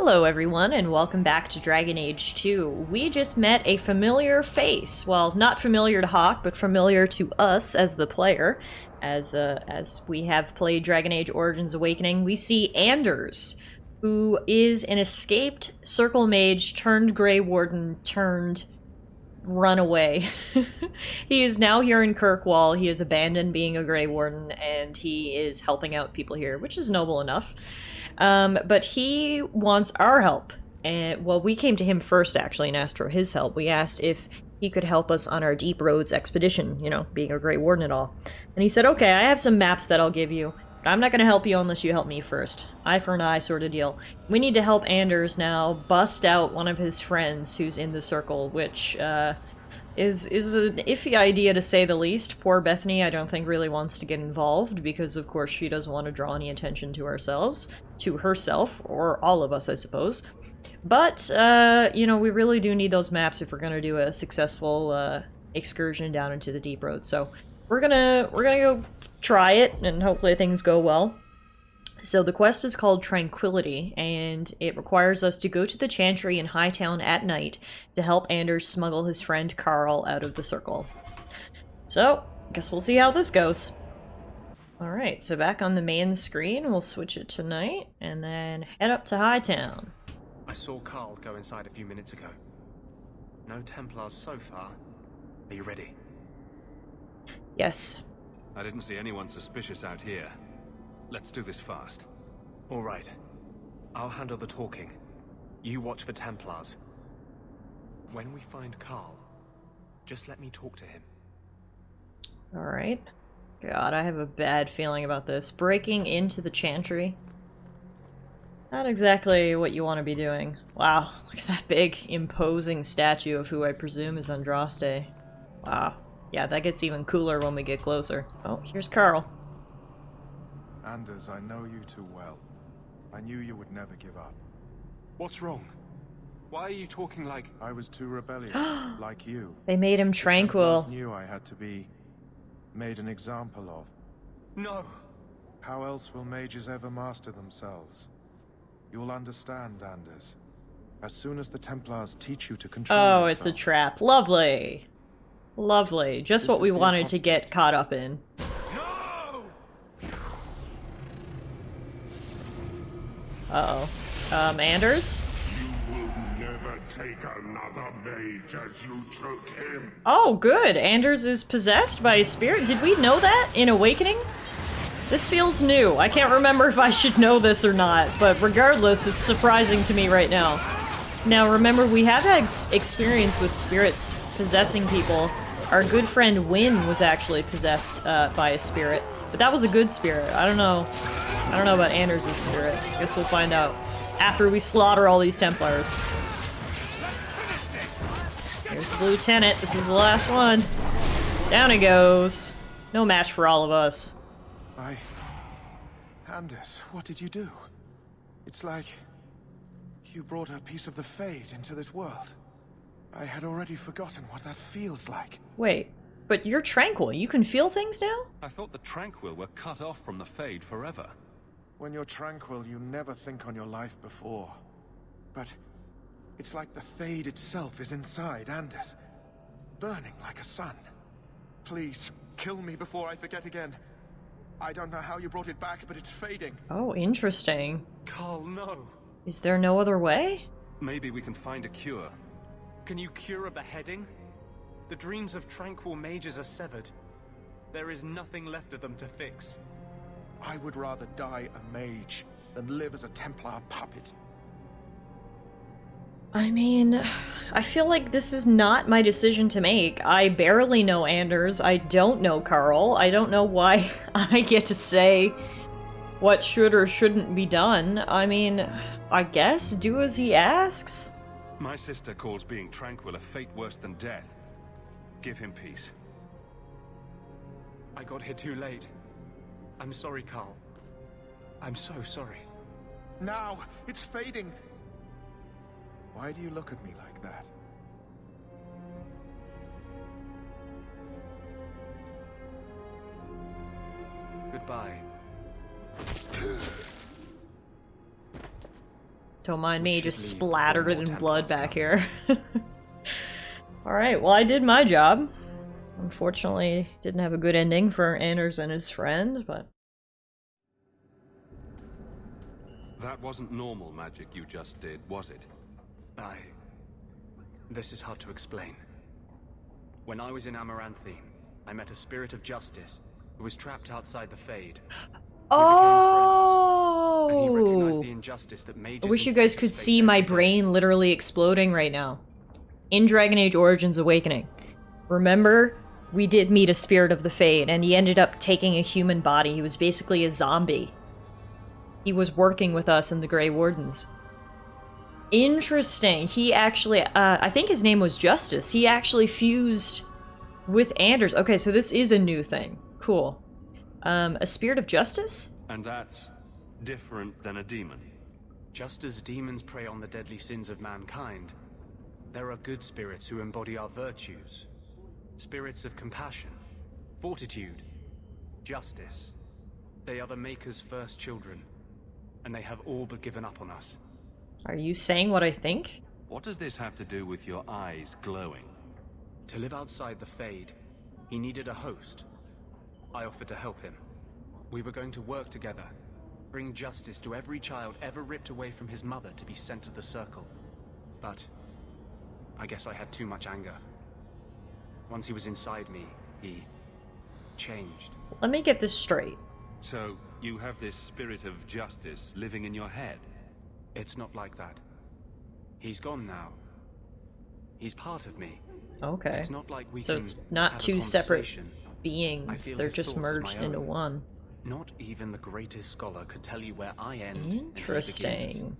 Hello everyone, and welcome back to Dragon Age 2. We just met a familiar face. Well, not familiar to Hawk, but familiar to us as the player. As we have played Dragon Age Origins Awakening, we see Anders, who is an escaped Circle Mage turned Grey Warden turned runaway. He is now here in Kirkwall. He has abandoned being a Grey Warden, and he is helping out people here, which is noble enough. But he wants our help. And, well, we came to him first, actually, and asked for his help. We asked if he could help us on our Deep Roads expedition, you know, being a Grey Warden and all. And he said, okay, I have some maps that I'll give you, but I'm not going to help you unless you help me first. Eye for an eye sort of deal. We need to help Anders now bust out one of his friends who's in the circle, which, is an iffy idea to say the least. Poor Bethany, I don't think, really wants to get involved, because of course she doesn't want to draw any attention to herself, or all of us, I suppose. But, you know, we really do need those maps if we're gonna do a successful, excursion down into the Deep Road, so we're gonna go try it, and hopefully things go well. So the quest is called Tranquility, and it requires us to go to the Chantry in Hightown at night to help Anders smuggle his friend Carl out of the circle. So, guess we'll see how this goes. Alright, so back on the main screen, we'll switch it to night, and then head up to Hightown. I saw Carl go inside a few minutes ago. No Templars so far. Are you ready? Yes. I didn't see anyone suspicious out here. Let's do this fast. All right. I'll handle the talking. You watch for Templars. When we find Carl, just let me talk to him. Alright. God, I have a bad feeling about this. Breaking into the Chantry. Not exactly what you want to be doing. Wow, look at that big, imposing statue of who I presume is Andraste. Wow. Yeah, that gets even cooler when we get closer. Oh, here's Carl. Anders, I know you too well. I knew you would never give up. What's wrong? Why are you talking like... I was too rebellious, like you. They made him tranquil. I knew I had to be made an example of. No! How else will mages ever master themselves? You'll understand, Anders. As soon as the Templars teach you to control Oh, yourself. it's a trap. Lovely. Lovely. Just what we wanted to get caught up in. Uh-oh. Anders? You will never take another mage as you took him. Oh, good. Anders is possessed by a spirit. Did we know that in Awakening? This feels new. I can't remember if I should know this or not, but regardless, it's surprising to me right now. Now, remember, we have had experience with spirits possessing people. Our good friend Wynn was actually possessed by a spirit, but that was a good spirit. I don't know about Anders' spirit. I guess we'll find out after we slaughter all these Templars. Here's the lieutenant. This is the last one. Down he goes. No match for all of us. Anders, what did you do? It's like you brought a piece of the Fade into this world. I had already forgotten what that feels like. Wait, but you're tranquil. You can feel things now? I thought the Tranquil were cut off from the Fade forever. When you're tranquil, you never think on your life before. But it's like the Fade itself is inside Anders, burning like a sun. Please, kill me before I forget again. I don't know how you brought it back, but it's fading. Oh, interesting. Carl, no! Is there no other way? Maybe we can find a cure. Can you cure a beheading? The dreams of tranquil mages are severed. There is nothing left of them to fix. I would rather die a mage than live as a Templar puppet. I mean, I feel like this is not my decision to make. I barely know Anders. I don't know Carl. I don't know why I get to say what should or shouldn't be done. I mean, I guess do as he asks. My sister calls being tranquil a fate worse than death. Give him peace. I got here too late. I'm sorry, Carl. I'm so sorry. Now, it's fading. Why do you look at me like that? Goodbye. Don't mind We me, should just leave before splattered more in Templars blood back come. here. Alright, well I did my job. Unfortunately, didn't have a good ending for Anders and his friend, but... That wasn't normal magic you just did, was it? This is hard to explain. When I was in Amaranthine, I met a spirit of justice who was trapped outside the Fade. Oh! And he recognized the injustice that mages I wish you and guys priests could face see my every day. brain literally exploding right now. In Dragon Age Origins Awakening, remember, we did meet a spirit of the Fade, and he ended up taking a human body. He was basically a zombie. He was working with us in the Grey Wardens. Interesting. He actually, I think his name was Justice. He actually fused with Anders. Okay, so this is a new thing. Cool. A spirit of justice? And that's different than a demon. Just as demons prey on the deadly sins of mankind, there are good spirits who embody our virtues. Spirits of compassion, fortitude, justice. They are the Maker's first children, and they have all but given up on us. Are you saying what I think? What does this have to do with your eyes glowing? To live outside the Fade, he needed a host. I offered to help him. We were going to work together, bring justice to every child ever ripped away from his mother to be sent to the Circle. But I guess I had too much anger. Once he was inside me, he changed. Let me get this straight. So, you have this spirit of justice living in your head? It's not like that. He's gone now. He's part of me. Okay. It's not like we So can it's not have a two separate conversation. I beings. feel They're his just thoughts as merged my into own. one. Not even the greatest scholar could tell you where I end and he begins. Interesting.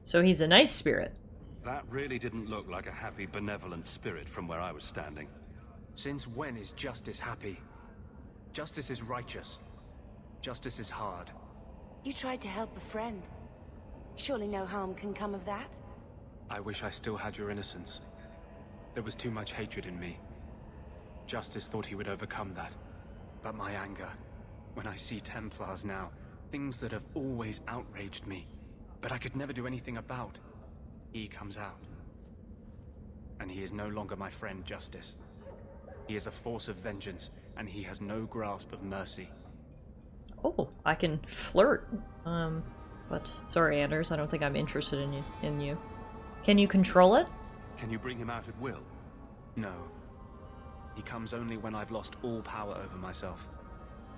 So he's a nice spirit. That really didn't look like a happy, benevolent spirit from where I was standing. Since when is justice happy? Justice is righteous. Justice is hard. You tried to help a friend. Surely no harm can come of that? I wish I still had your innocence. There was too much hatred in me. Justice thought he would overcome that. But my anger, when I see Templars now, things that have always outraged me, but I could never do anything about, he comes out. And he is no longer my friend, Justice. He is a force of vengeance, and he has no grasp of mercy. Oh, I can flirt. But sorry, Anders, I don't think I'm interested in you. Can you control it? Can you bring him out at will? No. He comes only when I've lost all power over myself.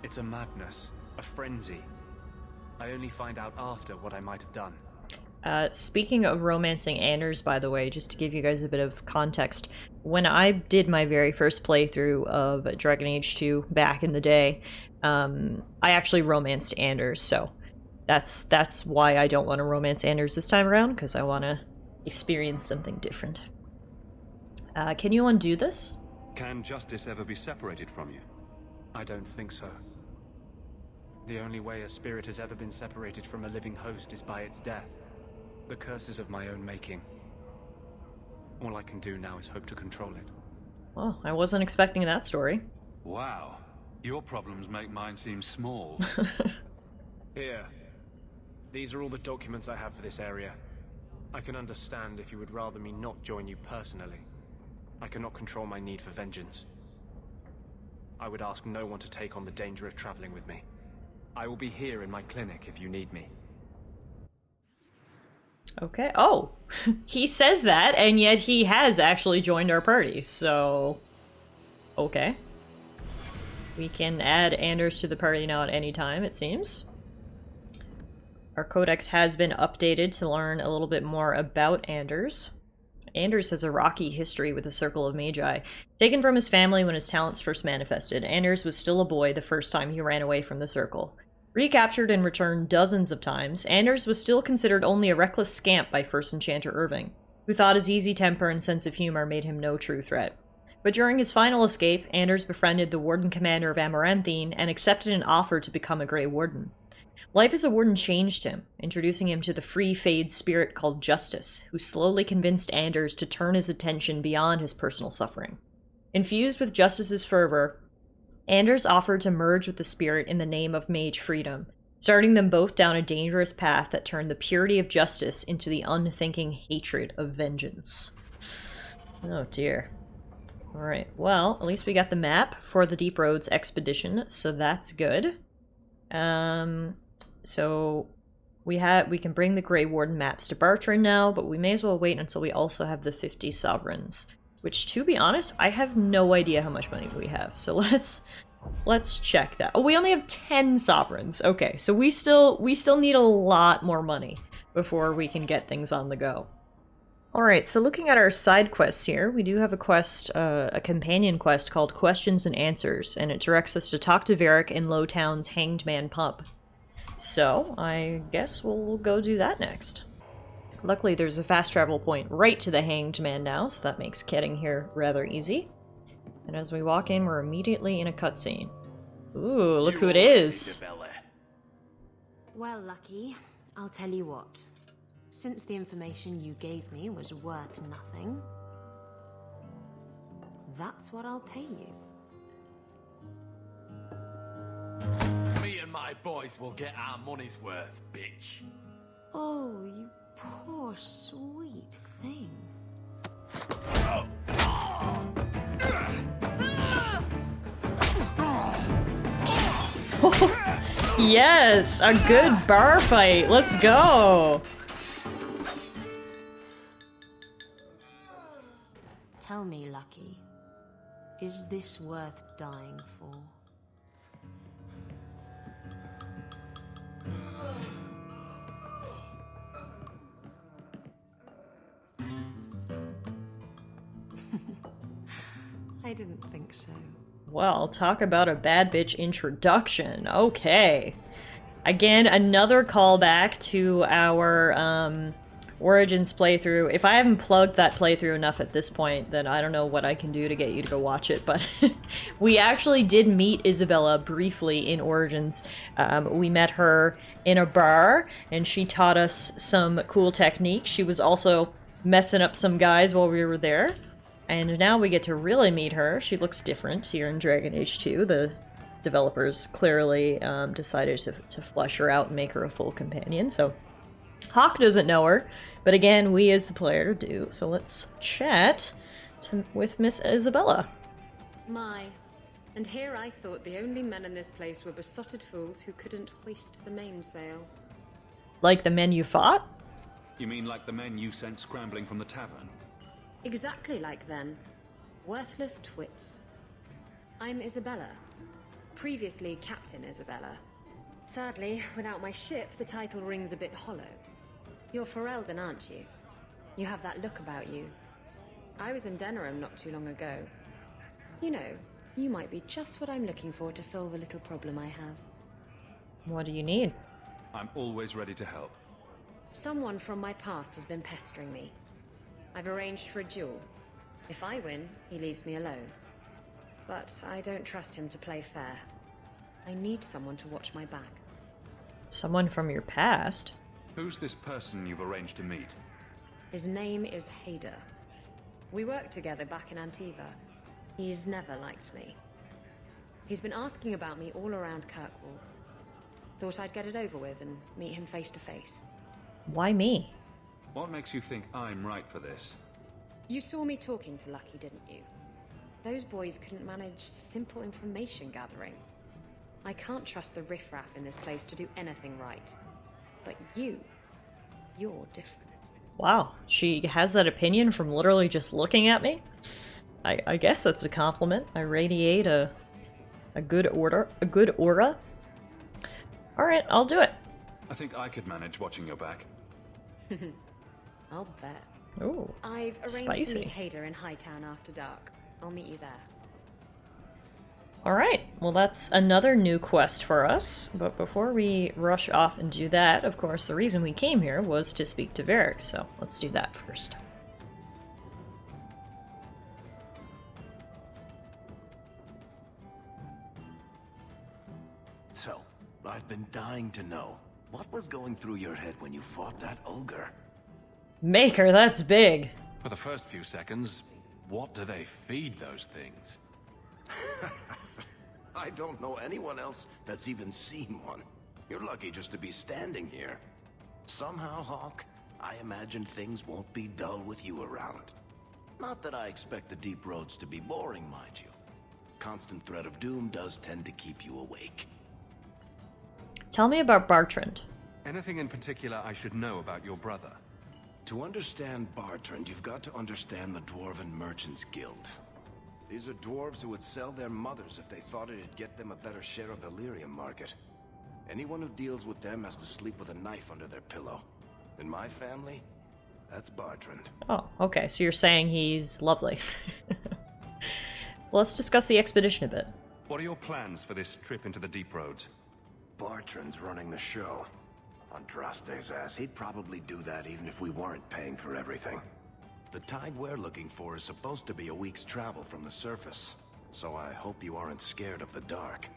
It's a madness, a frenzy. I only find out after what I might have done. Speaking of romancing Anders, by the way, just to give you guys a bit of context, when I did my very first playthrough of Dragon Age 2 back in the day, I actually romanced Anders, so that's why I don't want to romance Anders this time around, because I want to experience something different. Can you undo this? Can justice ever be separated from you? I don't think so. The only way a spirit has ever been separated from a living host is by its death. The curses of my own making. All I can do now is hope to control it. Well, I wasn't expecting that story. Wow. Your problems make mine seem small. Here. These are all the documents I have for this area. I can understand if you would rather me not join you personally. I cannot control my need for vengeance. I would ask no one to take on the danger of traveling with me. I will be here in my clinic if you need me. Okay. Oh, he says that, and yet he has actually joined our party, so... Okay. We can add Anders to the party now at any time, it seems. Our codex has been updated to learn a little bit more about Anders. Anders has a rocky history with the Circle of Magi. Taken from his family when his talents first manifested, Anders was still a boy the first time he ran away from the Circle. Recaptured and returned dozens of times, Anders was still considered only a reckless scamp by First Enchanter Irving, who thought his easy temper and sense of humor made him no true threat. But during his final escape, Anders befriended the Warden Commander of Amaranthine and accepted an offer to become a Grey Warden. Life as a Warden changed him, introducing him to the free Fade spirit called Justice, who slowly convinced Anders to turn his attention beyond his personal suffering. Infused with Justice's fervor, Anders offered to merge with the spirit in the name of Mage Freedom, starting them both down a dangerous path that turned the purity of justice into the unthinking hatred of vengeance. Oh dear. Alright, well, at least we got the map for the Deep Roads expedition, so that's good. So we can bring the Grey Warden maps to Bartram now, but we may as well wait until we also have the 50 sovereigns. Which, to be honest, I have no idea how much money we have, so let's check that. Oh, we only have 10 sovereigns. Okay, so we still need a lot more money before we can get things on the go. Alright, so looking at our side quests here, we do have a quest, a companion quest called Questions and Answers, and it directs us to talk to Varric in Lowtown's Hanged Man pub. So, I guess we'll go do that next. Luckily, there's a fast travel point right to the Hanged Man now, so that makes getting here rather easy. And as we walk in, we're immediately in a cutscene. Ooh, look who it is! Well, Lucky, I'll tell you what. Since the information you gave me was worth nothing, that's what I'll pay you. Me and my boys will get our money's worth, bitch. Oh, you poor sweet thing. Yes! A good bar fight! Let's go! Tell me, Lucky, is this worth dying for? I didn't think so. Well, talk about a bad bitch introduction. Okay. Again, another callback to our, Origins playthrough. If I haven't plugged that playthrough enough at this point, then I don't know what I can do to get you to go watch it, but we actually did meet Isabella briefly in Origins. We met her in a bar, and she taught us some cool techniques. She was also messing up some guys while we were there. And now we get to really meet her. She looks different here in Dragon Age 2. The developers clearly decided to flesh her out and make her a full companion, so Hawk doesn't know her, but again, we as the player do, so let's chat with Miss Isabella. My, and here I thought the only men in this place were besotted fools who couldn't hoist the mainsail. Like the men you fought? You mean like the men you sent scrambling from the tavern? Exactly like them. Worthless twits. I'm Isabella. Previously Captain Isabella. Sadly, without my ship, the title rings a bit hollow. You're Ferelden, aren't you? You have that look about you. I was in Denerim not too long ago. You know, you might be just what I'm looking for to solve a little problem I have. What do you need? I'm always ready to help. Someone from my past has been pestering me. I've arranged for a duel. If I win, he leaves me alone. But I don't trust him to play fair. I need someone to watch my back. Someone from your past? Who's this person you've arranged to meet? His name is Hader. We worked together back in Antiva. He's never liked me. He's been asking about me all around Kirkwall. Thought I'd get it over with and meet him face to face. Why me? What makes you think I'm right for this? You saw me talking to Lucky, didn't you? Those boys couldn't manage simple information gathering. I can't trust the riffraff in this place to do anything right. But you're different. Wow, she has that opinion from literally just looking at me? I guess that's a compliment. I radiate a good aura. Alright, I'll do it. I think I could manage watching your back. I'll bet. Ooh, I've arranged spicy. to meet Hader in Hightown after dark. I'll meet you there. Alright, well that's another new quest for us, but before we rush off and do that, of course the reason we came here was to speak to Varric, so let's do that first. So, I've been dying to know, what was going through your head when you fought that ogre? Maker, that's big! For the first few seconds, what do they feed those things? I don't know anyone else that's even seen one. You're lucky just to be standing here. Somehow, Hawk, I imagine things won't be dull with you around. Not that I expect the deep roads to be boring, mind you. Constant threat of doom does tend to keep you awake. Tell me about Bartrand. Anything in particular I should know about your brother? To understand Bartrand, you've got to understand the Dwarven Merchants Guild. These are dwarves who would sell their mothers if they thought it'd get them a better share of the lyrium market. Anyone who deals with them has to sleep with a knife under their pillow. In my family, that's Bartrand. Oh, okay, so you're saying he's lovely. Well, let's discuss the expedition a bit. What are your plans for this trip into the deep roads? Bartrand's running the show. On Draste's ass, he'd probably do that even if we weren't paying for everything. The tide we're looking for is supposed to be a week's travel from the surface, so I hope you aren't scared of the dark.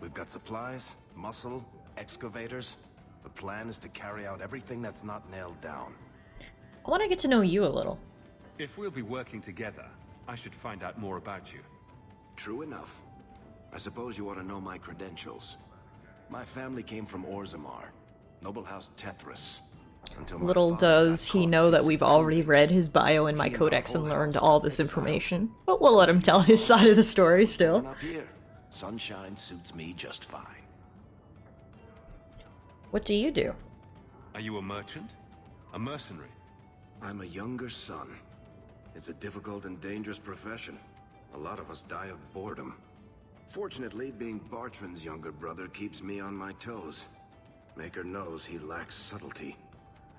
We've got supplies, muscle, excavators. The plan is to carry out everything that's not nailed down. I want to get to know you a little. If we'll be working together, I should find out more about you. True enough. I suppose you ought to know my credentials. My family came from Orzammar, noble house Tethras. Little does he know that we've already read his bio in my codex and learned all this information. But we'll let him tell his side of the story still. Up here. Sunshine suits me just fine. What do you do? Are you a merchant? A mercenary? I'm a younger son. It's a difficult and dangerous profession. A lot of us die of boredom. Fortunately, being Bartrand's younger brother keeps me on my toes. Maker knows he lacks subtlety.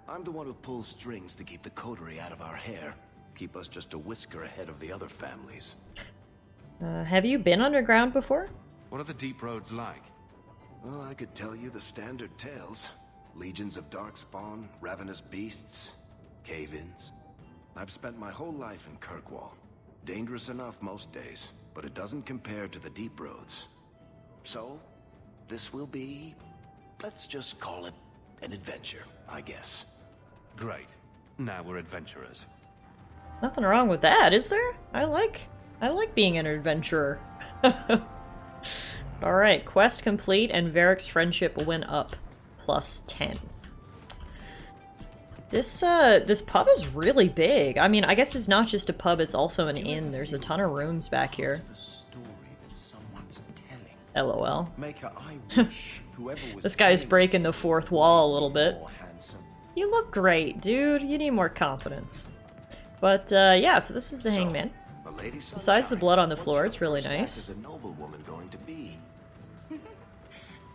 I'm the one who pulls strings to keep the coterie out of our hair. Keep us just a whisker ahead of the other families. Have you been underground before? What are the deep roads like? Well, I could tell you the standard tales. Legions of darkspawn, ravenous beasts, cave-ins. I've spent my whole life in Kirkwall. Dangerous enough most days, but it doesn't compare to the deep roads. So, this will be, let's just call it an adventure, I guess. Great. Now we're adventurers. Nothing wrong with that, is there? I like being an adventurer. Alright, quest complete and Varric's friendship went up. +10. This pub is really big. I mean, I guess it's not just a pub, it's also an inn. There's a ton of rooms back here. LOL. This guy's breaking the fourth wall a little bit. You look great, dude. You need more confidence. But, yeah, so this is the hangman. Besides the blood on the floor, it's really nice. A noblewoman going to be?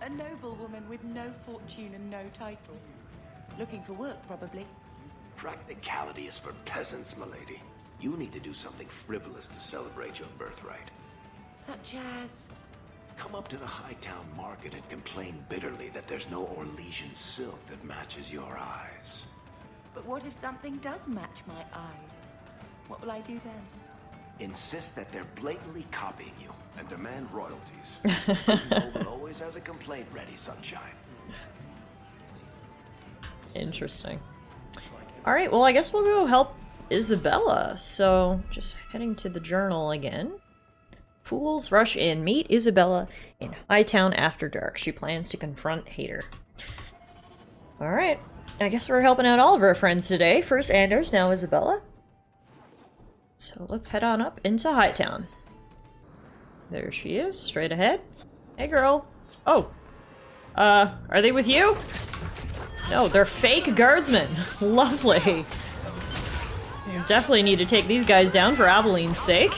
A noblewoman with no fortune and no title. Looking for work, probably. Practicality is for peasants, milady. You need to do something frivolous to celebrate your birthright. Such as... Come up to the Hightown market and complain bitterly that there's no Orlesian silk that matches your eyes. But what if something does match my eye? What will I do then? Insist that they're blatantly copying you and demand royalties. Noble always has a complaint ready, Sunshine. Interesting. Alright, well I guess we'll go help Isabella. So, just heading to the journal again. Fools rush in. Meet Isabella in Hightown after dark. She plans to confront Hater. Alright. I guess we're helping out all of our friends today. First Anders, now Isabella. So let's head on up into Hightown. There she is, straight ahead. Hey girl. Oh. Are they with you? No, they're fake guardsmen. Lovely. You definitely need to take these guys down for Aveline's sake.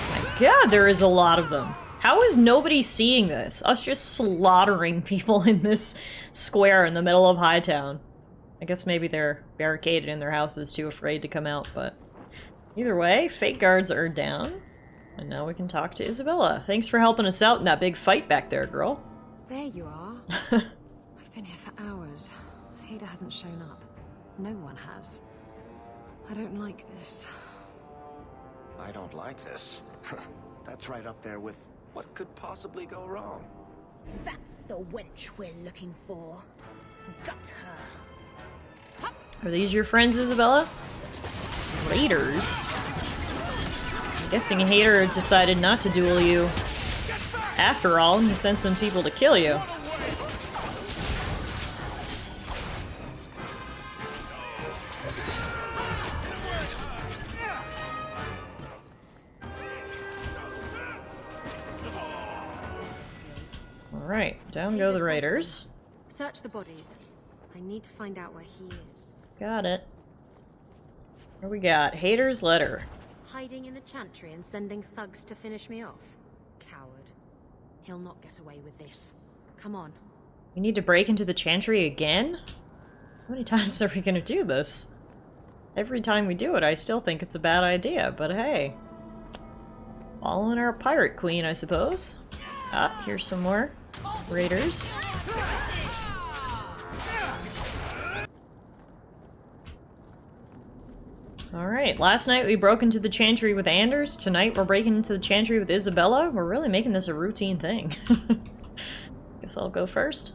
My god, there is a lot of them. How is nobody seeing this? Us just slaughtering people in this square in the middle of Hightown. I guess maybe they're barricaded in their houses, too afraid to come out, but... Either way, fake guards are down. And now we can talk to Isabella. Thanks for helping us out in that big fight back there, girl. There you are. I've been here for hours. Hader hasn't shown up. No one has. I don't like this. I don't like this. That's right up there with what could possibly go wrong. That's the wench we're looking for. Got her. Are these your friends, Isabella? Raiders? I'm guessing Hater decided not to duel you. after all, and you send some people to kill you. Alright, down go the raiders. Search the bodies. I need to find out where he is. Got it. What we got? Hater's letter. Hiding in the chantry and sending thugs to finish me off. Coward. He'll not get away with this. Come on. We need to break into the chantry again? How many times are we gonna do this? Every time we do it, I still think it's a bad idea, but hey. Following our pirate queen, I suppose. Ah, here's some more raiders. Alright, last night we broke into the chantry with Anders. Tonight we're breaking into the chantry with Isabella. We're really making this a routine thing. Guess I'll go first.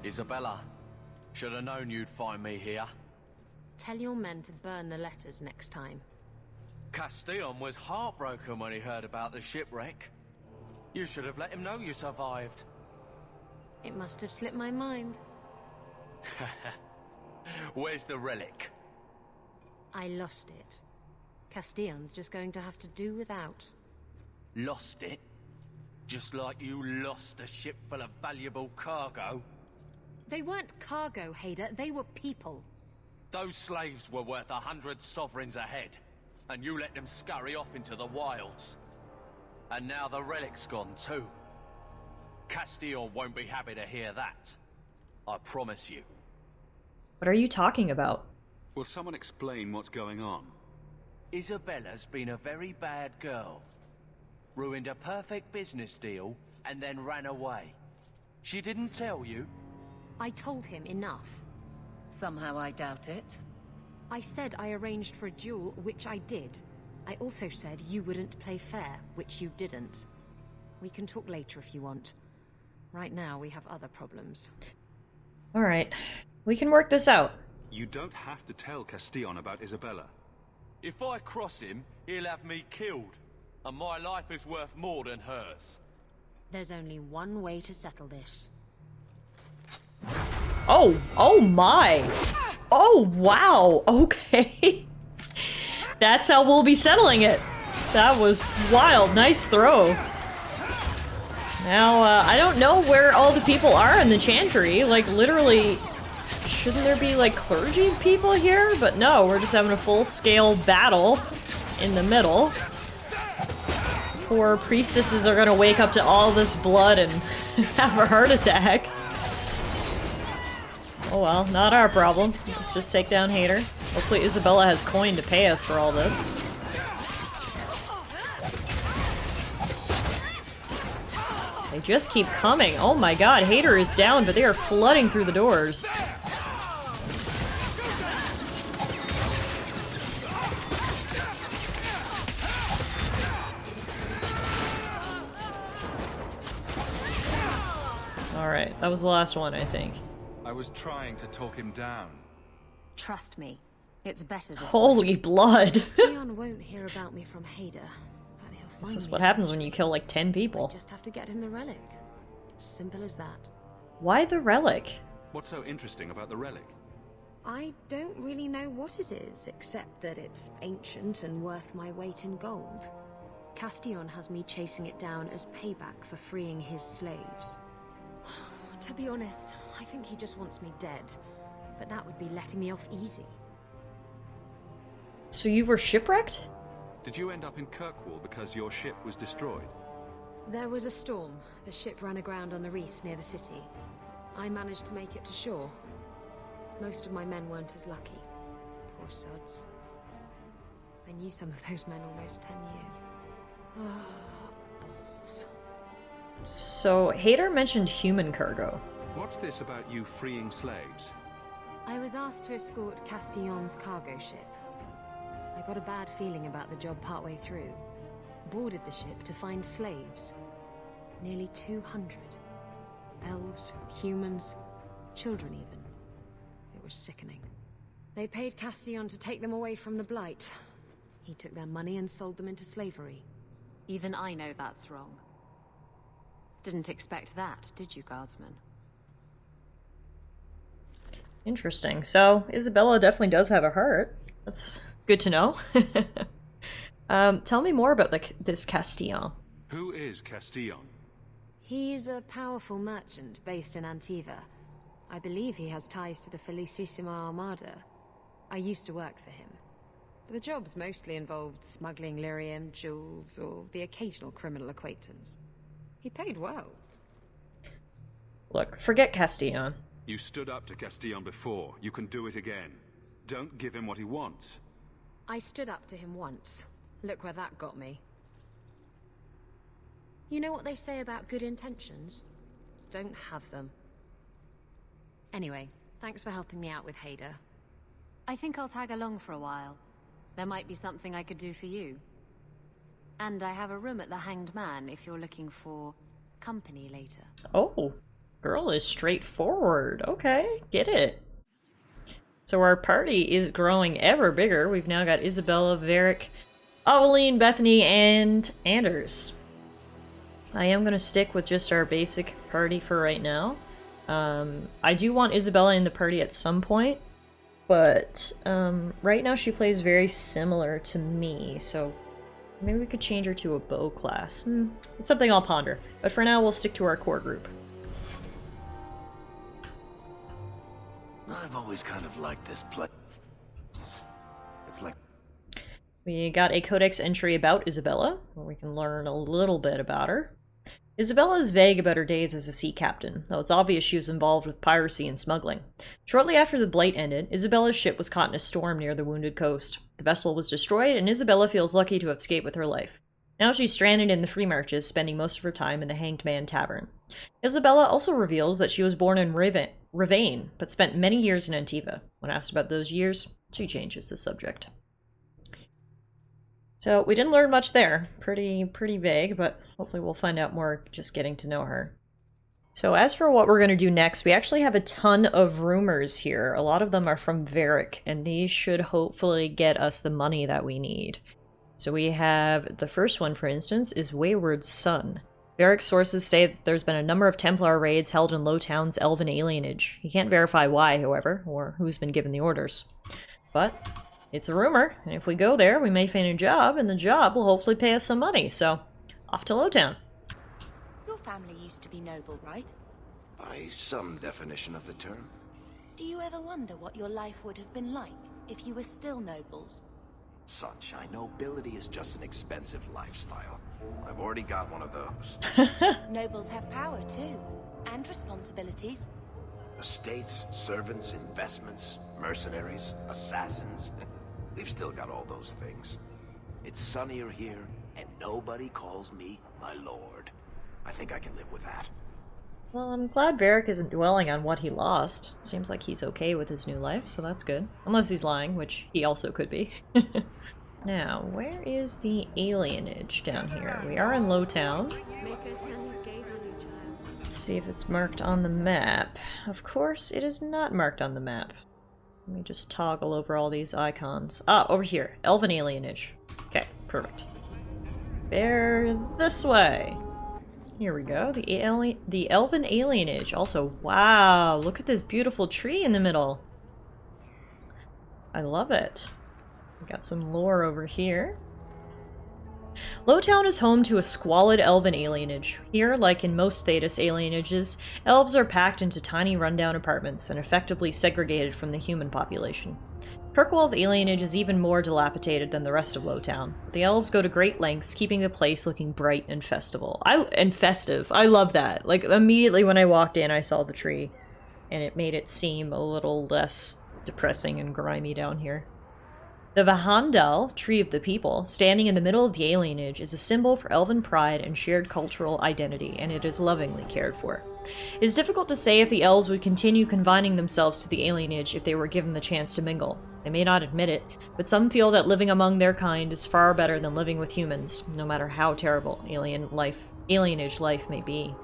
Isabella, should have known you'd find me here. Tell your men to burn the letters next time. Castillon was heartbroken when he heard about the shipwreck. You should have let him know you survived. It must have slipped my mind. Where's the relic? I lost it. Castillon's just going to have to do without. Lost it? Just like you lost a ship full of valuable cargo? They weren't cargo, Hader. They were people. Those slaves were worth 100 sovereigns a head, and you let them scurry off into the wilds. And now the relic's gone too. Castillon won't be happy to hear that. I promise you. What are you talking about? Will someone explain what's going on? Isabella's been a very bad girl. Ruined a perfect business deal, and then ran away. She didn't tell you? I told him enough. Somehow I doubt it. I said I arranged for a duel, which I did. I also said you wouldn't play fair, which you didn't. We can talk later if you want. Right now, we have other problems. Alright. We can work this out. You don't have to tell Castillon about Isabella. If I cross him, he'll have me killed. And my life is worth more than hers. There's only one way to settle this. Oh! Oh my! Oh, wow! Okay. That's how we'll be settling it. That was wild. Nice throw. Now, I don't know where all the people are in the chantry. Like, literally, shouldn't there be, like, clergy people here? But no, we're just having a full-scale battle in the middle. Poor priestesses are gonna wake up to all this blood and have a heart attack. Oh well, not our problem. Let's just take down Hater. Hopefully Isabella has coin to pay us for all this. They just keep coming. Oh my god, Hater is down, but they are flooding through the doors. Alright, that was the last one, I think. I was trying to talk him down. Trust me, it's better this Holy way. blood! Sion won't hear about me from Hader, but he'll find This is me what happens eventually. when you kill like 10 people. I just have to get him the relic. It's simple as that. Why the relic? What's so interesting about the relic? I don't really know what it is, except that it's ancient and worth my weight in gold. Castillon has me chasing it down as payback for freeing his slaves. To be honest, I think he just wants me dead, but that would be letting me off easy. So you were shipwrecked? Did you end up in Kirkwall because your ship was destroyed? There was a storm. The ship ran aground on the reefs near the city. I managed to make it to shore. Most of my men weren't as lucky. Poor sods. I knew some of those men almost 10 years. Ah, balls. So, Hader mentioned human cargo. What's this about you freeing slaves? I was asked to escort Castillon's cargo ship. I got a bad feeling about the job partway through. Boarded the ship to find slaves. Nearly 200. Elves, humans, children even. It was sickening. They paid Castillon to take them away from the Blight. He took their money and sold them into slavery. Even I know that's wrong. Didn't expect that, did you, Guardsman? Interesting. So, Isabella definitely does have a heart. That's good to know. Tell me more about this Castillon. Who is Castillon? He's a powerful merchant based in Antiva. I believe he has ties to the Felicissima Armada. I used to work for him. The jobs mostly involved smuggling lyrium, jewels, or the occasional criminal acquaintance. He paid well. Look, forget Castillon. You stood up to Castillon before. You can do it again. Don't give him what he wants. I stood up to him once. Look where that got me. You know what they say about good intentions? Don't have them. Anyway, thanks for helping me out with Hader. I think I'll tag along for a while. There might be something I could do for you. And I have a room at the Hanged Man if you're looking for company later. Oh, girl is straightforward. Okay, get it. So our party is growing ever bigger. We've now got Isabella, Varric, Aveline, Bethany, and Anders. I am going to stick with just our basic party for right now. I do want Isabella in the party at some point, but right now she plays very similar to me, so maybe we could change her to a bow class. It's something I'll ponder, but for now we'll stick to our core group. I've always kind of liked this place. It's like... We got a codex entry about Isabella, where we can learn a little bit about her. Isabella is vague about her days as a sea captain, though it's obvious she was involved with piracy and smuggling. Shortly after the Blight ended, Isabella's ship was caught in a storm near the Wounded Coast. The vessel was destroyed, and Isabella feels lucky to have escaped with her life. Now she's stranded in the Free Marches, spending most of her time in the Hanged Man Tavern. Isabella also reveals that she was born in Ravane, but spent many years in Antiva. When asked about those years, she changes the subject. So, we didn't learn much there. Pretty vague, but hopefully we'll find out more just getting to know her. So, as for what we're going to do next, we actually have a ton of rumors here. A lot of them are from Varric, and these should hopefully get us the money that we need. So we have, the first one, for instance, is Wayward Son. Varric's sources say that there's been a number of Templar raids held in Lowtown's elven alienage. He can't verify why, however, or who's been given the orders. But it's a rumor, and if we go there, we may find a job, and the job will hopefully pay us some money, so off to Lowtown. Your family used to be noble, right? By some definition of the term. Do you ever wonder what your life would have been like if you were still nobles? Sunshine, nobility is just an expensive lifestyle. I've already got one of those. Nobles have power too, and responsibilities. Estates, servants, investments, mercenaries, assassins. We've still got all those things. It's sunnier here, and nobody calls me my lord. I think I can live with that. Well, I'm glad Varric isn't dwelling on what he lost. Seems like he's okay with his new life, so that's good. Unless he's lying, which he also could be. Now, where is the alienage down here? We are in Lowtown. Let's see if it's marked on the map. Of course, it is not marked on the map. Let me just toggle over all these icons. Ah, over here. Elven alienage. Okay, perfect. Bear this way. Here we go. The elven alienage. Also, wow, look at this beautiful tree in the middle. I love it. We got some lore over here. Lowtown is home to a squalid elven alienage. Here, like in most Thedas alienages, elves are packed into tiny rundown apartments and effectively segregated from the human population. Kirkwall's alienage is even more dilapidated than the rest of Lowtown. The elves go to great lengths, keeping the place looking bright and festive. I love that. Like, immediately when I walked in, I saw the tree, and it made it seem a little less depressing and grimy down here. The Vahandal, Tree of the People, standing in the middle of the alienage, is a symbol for elven pride and shared cultural identity, and it is lovingly cared for. It is difficult to say if the elves would continue confining themselves to the alienage if they were given the chance to mingle. They may not admit it, but some feel that living among their kind is far better than living with humans, no matter how terrible alienage life may be.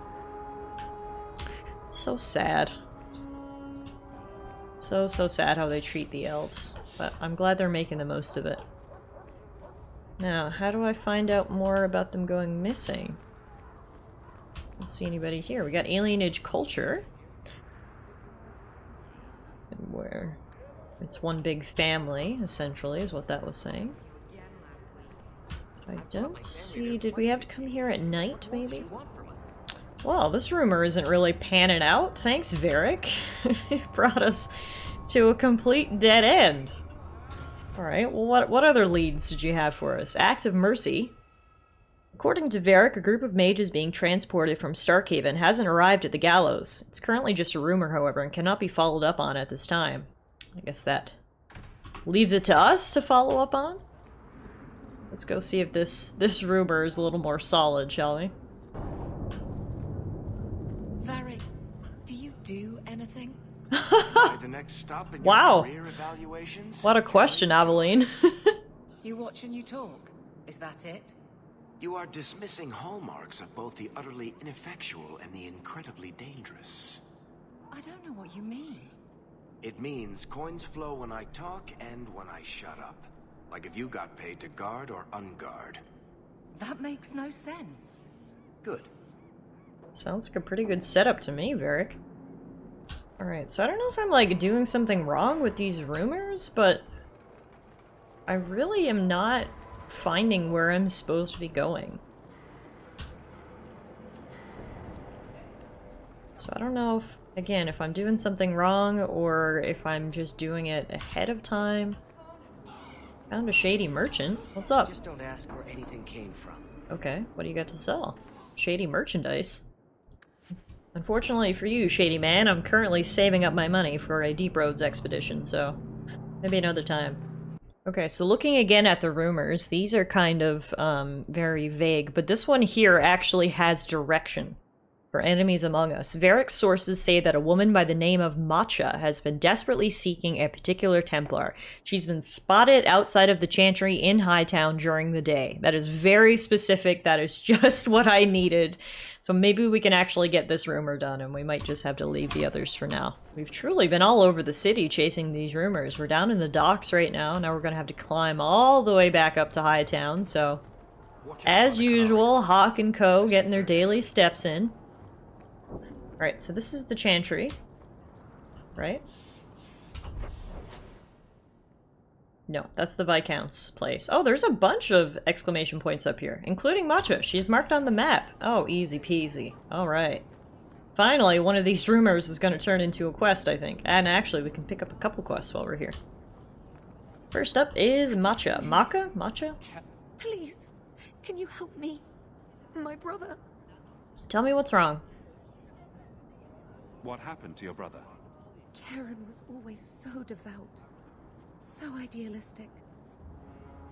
It's so sad. So sad how they treat the elves. But I'm glad they're making the most of it. Now, how do I find out more about them going missing? Don't see anybody here. We got alienage culture. And where? It's one big family, essentially, is what that was saying. I don't see... Did we have to come here at night, maybe? Well, this rumor isn't really panning out. Thanks, Varric. It brought us to a complete dead end. Alright, well, what other leads did you have for us? Act of Mercy. According to Varric, a group of mages being transported from Starkhaven hasn't arrived at the gallows. It's currently just a rumor, however, and cannot be followed up on at this time. I guess that leaves it to us to follow up on. Let's go see if this rumor is a little more solid, shall we? Varric, do you do anything? The next stop in your Wow. career evaluations? What a question, Aveline. You watch and you talk. Is that it? You are dismissing hallmarks of both the utterly ineffectual and the incredibly dangerous. I don't know what you mean. It means coins flow when I talk and when I shut up. Like if you got paid to guard or unguard. That makes no sense. Good. Sounds like a pretty good setup to me, Varric. Alright, so I don't know if I'm, like, doing something wrong with these rumors, but I really am not finding where I'm supposed to be going. So I don't know if, again, if I'm doing something wrong or if I'm just doing it ahead of time. Found a shady merchant. What's up? Just don't ask where anything came from. Okay, what do you got to sell? Shady merchandise? Unfortunately for you, shady man, I'm currently saving up my money for a Deep Roads expedition, so maybe another time. Okay, so looking again at the rumors, these are kind of very vague, but this one here actually has direction. For enemies among us, Varric's sources say that a woman by the name of Matcha has been desperately seeking a particular Templar. She's been spotted outside of the Chantry in Hightown during the day. That is very specific. That is just what I needed. So maybe we can actually get this rumor done, and we might just have to leave the others for now. We've truly been all over the city chasing these rumors. We're down in the docks right now. Now we're going to have to climb all the way back up to Hightown, so as usual, Hawk and Co. getting their daily steps in. Alright, so this is the Chantry, right? No, that's the Viscount's place. Oh, there's a bunch of exclamation points up here, including Matcha. She's marked on the map. Oh, easy peasy. Alright. Finally, one of these rumors is going to turn into a quest, I think. And actually, we can pick up a couple quests while we're here. First up is Matcha. Maka? Matcha? Please, can you help me? My brother. Tell me what's wrong. What happened to your brother? Karen was always so devout, so idealistic.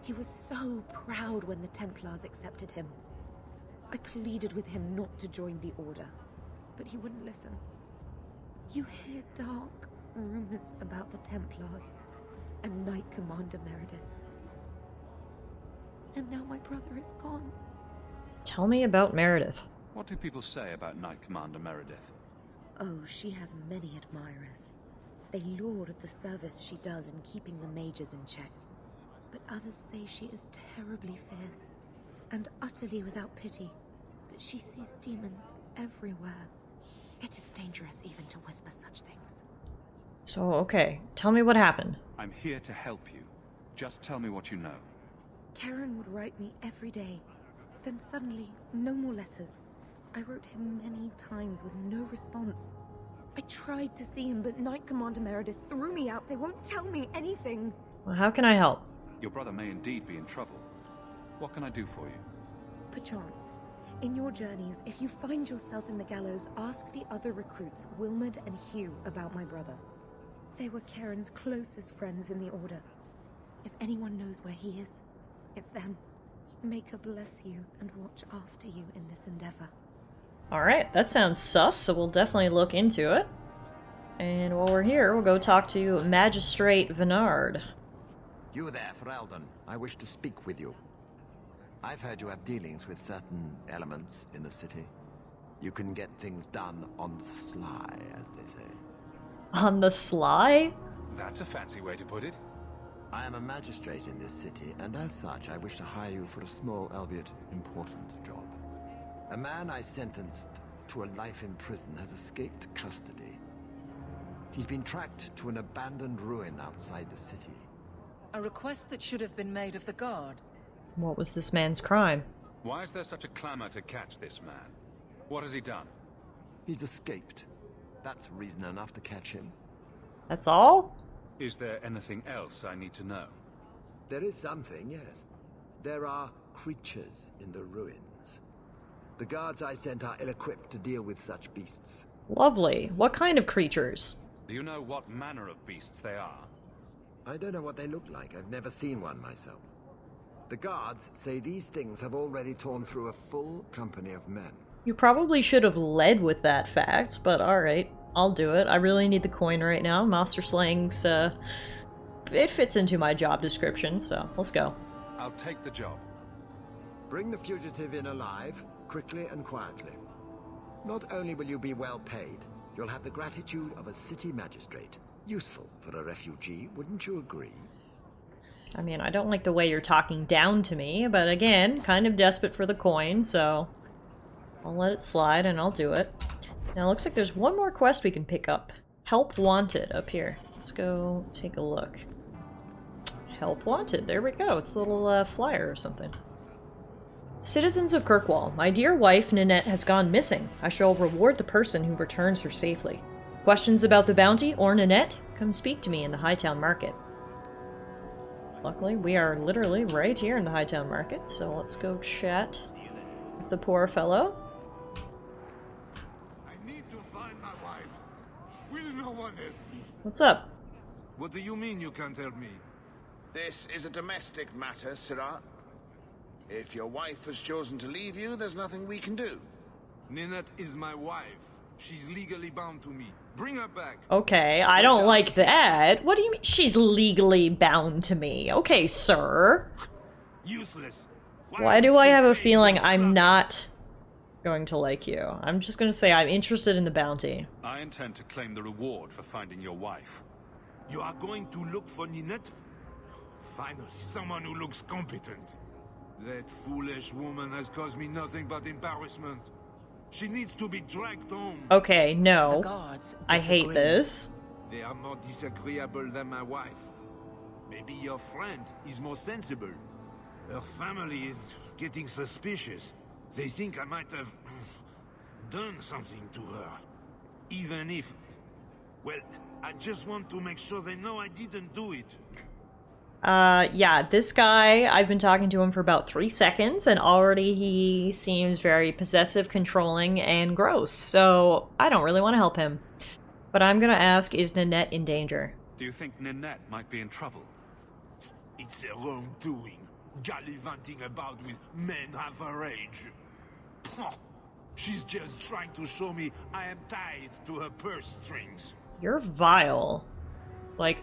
He was so proud when the Templars accepted him. I pleaded with him not to join the Order, but he wouldn't listen. You hear dark rumors about the Templars and Knight Commander Meredith. And now my brother is gone. Tell me about Meredith. What do people say about Knight Commander Meredith? Oh, she has many admirers. They laud at the service she does in keeping the mages in check. But others say she is terribly fierce and utterly without pity, that she sees demons everywhere. It is dangerous even to whisper such things. So, okay, tell me what happened. I'm here to help you. Just tell me what you know. Karen would write me every day. Then suddenly, no more letters. I wrote him many times with no response. I tried to see him, but Knight Commander Meredith threw me out. They won't tell me anything. Well, how can I help? Your brother may indeed be in trouble. What can I do for you? Perchance. In your journeys, if you find yourself in the gallows, ask the other recruits, Wilmerd and Hugh, about my brother. They were Karen's closest friends in the Order. If anyone knows where he is, it's them. May her bless you and watch after you in this endeavor. Alright, that sounds sus, so we'll definitely look into it. And while we're here, we'll go talk to Magistrate Venard. You there, Ferelden. I wish to speak with you. I've heard you have dealings with certain elements in the city. You can get things done on the sly, as they say. On the sly? That's a fancy way to put it. I am a magistrate in this city, and as such, I wish to hire you for a small, albeit important, job. A man I sentenced to a life in prison has escaped custody. He's been tracked to an abandoned ruin outside the city. A request that should have been made of the guard. What was this man's crime? Why is there such a clamor to catch this man? What has he done? He's escaped. That's reason enough to catch him. That's all? Is there anything else I need to know? There is something, yes. There are creatures in the ruins. The guards I sent are ill-equipped to deal with such beasts. Lovely. What kind of creatures? Do you know what manner of beasts they are? I don't know what they look like. I've never seen one myself. The guards say these things have already torn through a full company of men. You probably should have led with that fact, but alright. I'll do it. I really need the coin right now. Monster slang's, it fits into my job description, so let's go. I'll take the job. Bring the fugitive in alive, quickly and quietly. Not only will you be well paid, you'll have the gratitude of a city magistrate. Useful for a refugee, wouldn't you agree? I mean, I don't like the way you're talking down to me, but again, kind of desperate for the coin, so I'll let it slide and I'll do it. Now, it looks like there's one more quest we can pick up. Help Wanted up here. Let's go take a look. Help Wanted. There we go. It's a little flyer or something. Citizens of Kirkwall, my dear wife Ninette has gone missing. I shall reward the person who returns her safely. Questions about the bounty or Ninette? Come speak to me in the Hightown Market. Luckily, we are literally right here in the Hightown Market, so let's go chat with the poor fellow. I need to find my wife. Will no one help me? What's up? What do you mean you can't help me? This is a domestic matter, Sirrah. If your wife has chosen to leave you, there's nothing we can do. Ninette is my wife. She's legally bound to me. Bring her back. Okay, I don't like that. What do you mean she's legally bound to me? Okay, sir. Useless. Why do I have a feeling I'm not going to like you? I'm just going to say I'm interested in the bounty. I intend to claim the reward for finding your wife. You are going to look for Ninette? Finally, someone who looks competent. That foolish woman has caused me nothing but embarrassment. She needs to be dragged home. Okay, no. I hate this. They are more disagreeable than my wife. Maybe your friend is more sensible. Her family is getting suspicious. They think I might have done something to her. Even if... Well, I just want to make sure they know I didn't do it. Yeah, this guy, I've been talking to him for about 3 seconds, and already he seems very possessive, controlling, and gross, so I don't really want to help him. But I'm gonna ask, is Ninette in danger? Do you think Ninette might be in trouble? It's her own doing, gallivanting about with men half her age. She's just trying to show me I am tied to her purse strings. You're vile. Like...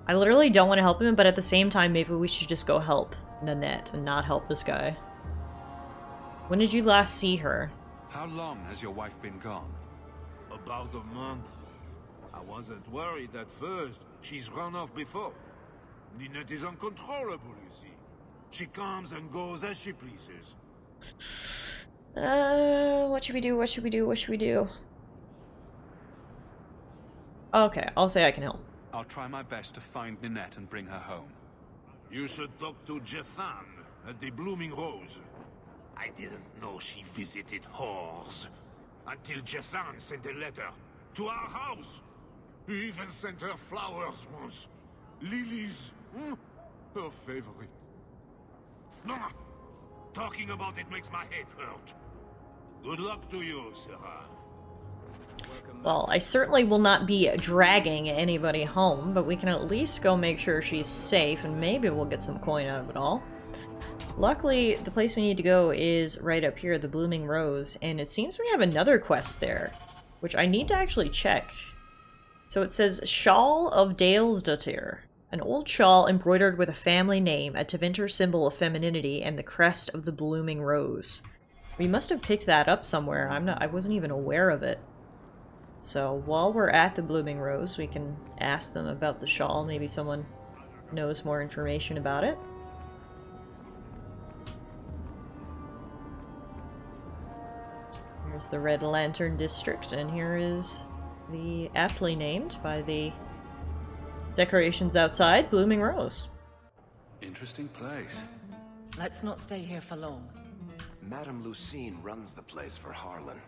I literally don't want to help him, but at the same time, maybe we should just go help Ninette and not help this guy. When did you last see her? How long has your wife been gone? About a month. I wasn't worried at first. She's run off before. Ninette is uncontrollable, you see. She comes and goes as she pleases. What should we do? What should we do? What should we do? Okay, I'll say I can help. I'll try my best to find Ninette and bring her home. You should talk to Jethan at the Blooming Rose. I didn't know she visited whores until Jethan sent a letter to our house. He even sent her flowers once. Lilies. Her favorite. No, talking about it makes my head hurt. Good luck to you, Sarah. Well, I certainly will not be dragging anybody home, but we can at least go make sure she's safe, and maybe we'll get some coin out of it all. Luckily, the place we need to go is right up here, the Blooming Rose, and it seems we have another quest there. which I need to actually check. So it says Shawl of Dalesdatir. An old shawl embroidered with a family name, a Tevinter symbol of femininity, and the crest of the blooming rose. We must have picked that up somewhere. I wasn't even aware of it. So while we're at the blooming rose, we can ask them about the shawl. Maybe someone knows more information about it. Here's the Red Lantern District, and here is the aptly named by the decorations outside, Blooming Rose. Interesting place. Let's not stay here for long. Madame Lucine runs the place for Harlan.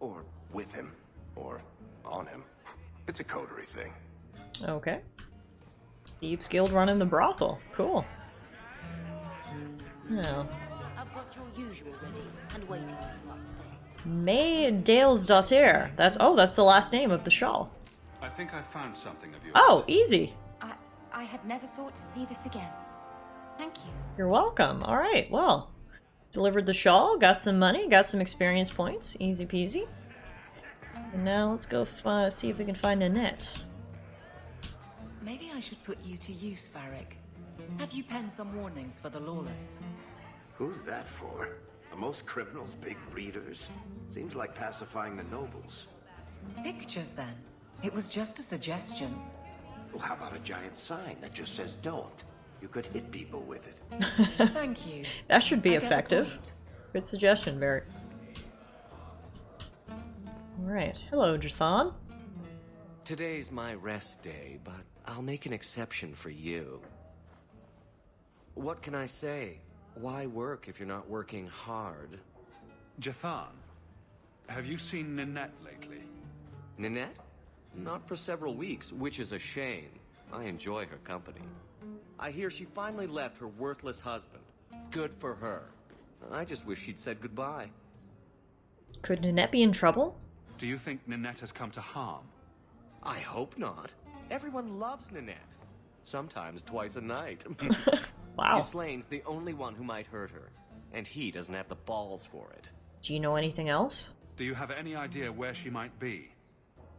Or with him. Or on him. It's a coterie thing. Okay. Thieves Guild running the brothel. Cool. Now, I've got your usual ready and waiting for you upstairs. May Dalesdatir. That's the last name of the shawl. I think I found something of yours. Oh, easy. I had never thought to see this again. Thank you. You're welcome. Alright, well. Delivered the shawl, got some money, got some experience points. Easy peasy. And now let's go see if we can find Nanette. Maybe I should put you to use, Varric. Have you penned some warnings for the lawless? Who's that for? Are most criminals big readers? Seems like pacifying the nobles. Pictures, then. It was just a suggestion. Well, how about a giant sign that just says don't? You could hit people with it. Thank you. That should be I get the effective. point. Good suggestion, Barry. Alright. Hello, Jathan. Today's my rest day, but I'll make an exception for you. What can I say? Why work if you're not working hard? Jathan, have you seen Nanette lately? Nanette? Not for several weeks, which is a shame. I enjoy her company. I hear she finally left her worthless husband. Good for her. I just wish she'd said goodbye. Could Nanette be in trouble? Do you think Nanette has come to harm? I hope not. Everyone loves Nanette. Sometimes twice a night. Wow. Ghislaine's the only one who might hurt her, and he doesn't have the balls for it. Do you know anything else? Do you have any idea where she might be?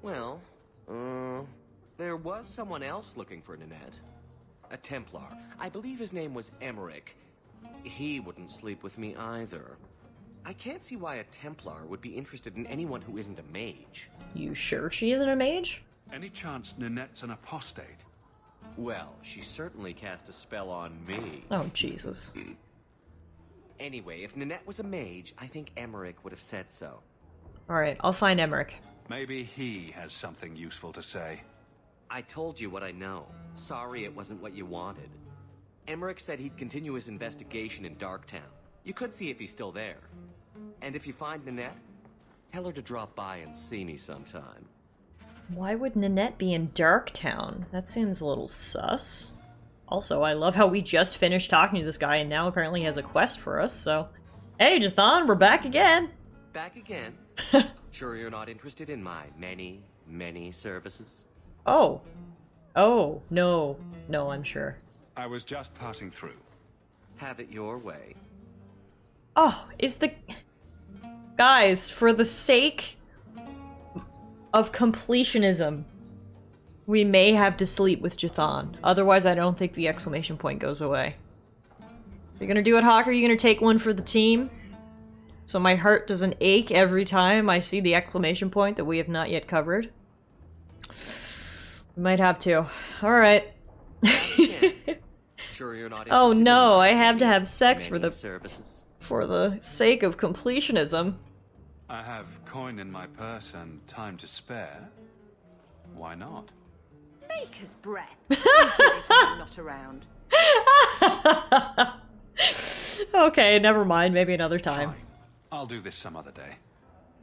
Well, there was someone else looking for Nanette. A Templar. I believe his name was Emmerich. He wouldn't sleep with me either. I can't see why a Templar would be interested in anyone who isn't a mage. You sure she isn't a mage? Any chance Nanette's an apostate? Well, she certainly cast a spell on me. Oh, Jesus. Anyway, if Nanette was a mage, I think Emmerich would have said so. Alright, I'll find Emmerich. Maybe he has something useful to say. I told you what I know. Sorry it wasn't what you wanted. Emmerich said he'd continue his investigation in Darktown. You could see if he's still there. And if you find Nanette, tell her to drop by and see me sometime. Why would Nanette be in Darktown? That seems a little sus. Also, I love how we just finished talking to this guy and now apparently he has a quest for us, so... Hey, Jathan, we're back again! Back again? Sure you're not interested in my many, many services? Oh. Oh, no. No, I'm sure. I was just passing through. Have it your way. Oh, is the... Guys, for the sake of completionism, we may have to sleep with Jathan. Otherwise, I don't think the exclamation point goes away. You're gonna do it, Hawk? Are you gonna take one for the team? So my heart doesn't ache every time I see the exclamation point that we have not yet covered? We might have to. Alright. Sure you're not Oh interested no, in I have to have sex for many the... services? For the sake of completionism. I have coin in my purse and time to spare. Why not? Baker's breath. I'm not around. Okay, never mind. Maybe another time. Fine. I'll do this some other day.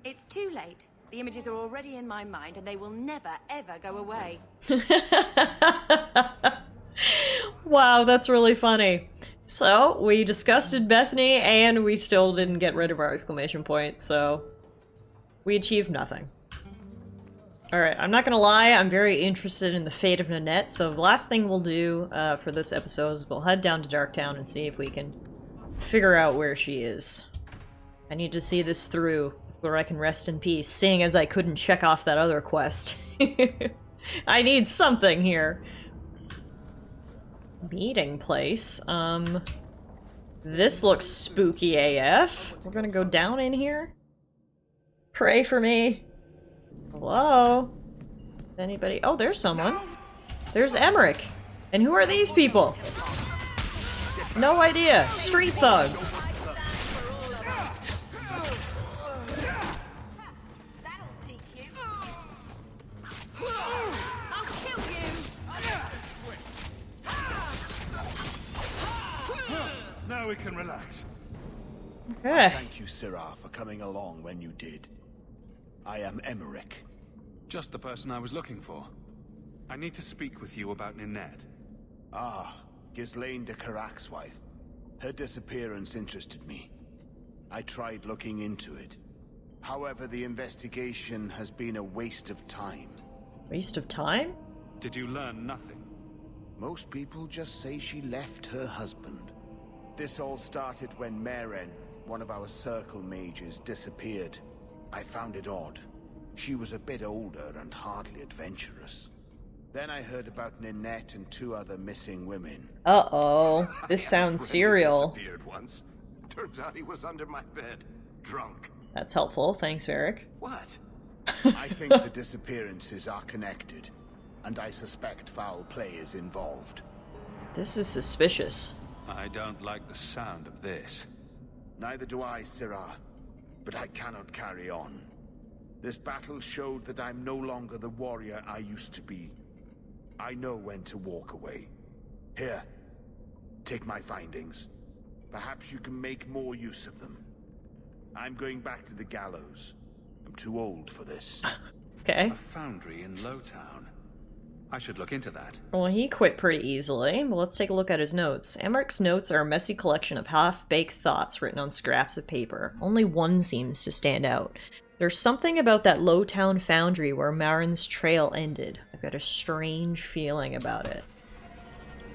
It's too late. The images are already in my mind and they will never, ever go away. Wow, that's really funny. So, we disgusted Bethany and we still didn't get rid of our exclamation point, so... We achieved nothing. Alright, I'm not gonna lie, I'm very interested in the fate of Nanette, so the last thing we'll do for this episode is we'll head down to Darktown and see if we can figure out where she is. I need to see this through, if where I can rest in peace, seeing as I couldn't check off that other quest. I need something here. Meeting place. This looks spooky AF. We're gonna go down in here? Pray for me. Hello? Anybody? Oh, there's someone. There's Emmerich. And who are these people? No idea. Street thugs. Now we can relax. Okay. Thank you, Sirrah, for coming along when you did. I am Emmerich. Just the person I was looking for. I need to speak with you about Ninette. Ah, Ghislaine de Carac's wife. Her disappearance interested me. I tried looking into it. However, the investigation has been a waste of time. Waste of time? Did you learn nothing? Most people just say she left her husband. This all started when Meren, one of our circle mages, disappeared. I found it odd. She was a bit older and hardly adventurous. Then I heard about Ninette and 2 other missing women. Uh-oh. This sounds serial. Disappeared once. Turns out he was under my bed, drunk. That's helpful. Thanks, Eric. What? I think the disappearances are connected, and I suspect foul play is involved. This is suspicious. I don't like the sound of this. Neither do I, Sirrah. But I cannot carry on. This battle showed that I'm no longer the warrior I used to be. I know when to walk away. Here, take my findings. Perhaps you can make more use of them. I'm going back to the gallows. I'm too old for this. Okay. A foundry in Lowtown. I should look into that. Well, he quit pretty easily, but let's take a look at his notes. Emmerich's notes are a messy collection of half-baked thoughts written on scraps of paper. Only one seems to stand out. There's something about that Lowtown foundry where Marin's trail ended. I've got a strange feeling about it.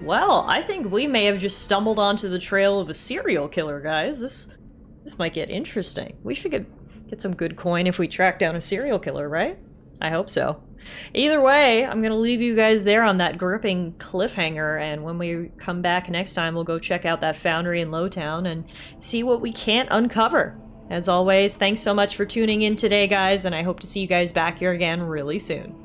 Well, I think we may have just stumbled onto the trail of a serial killer, guys. This might get interesting. We should get some good coin if we track down a serial killer, right? I hope so. Either way, I'm going to leave you guys there on that gripping cliffhanger, and when we come back next time, we'll go check out that foundry in Lowtown and see what we can't uncover. As always, thanks so much for tuning in today, guys, and I hope to see you guys back here again really soon.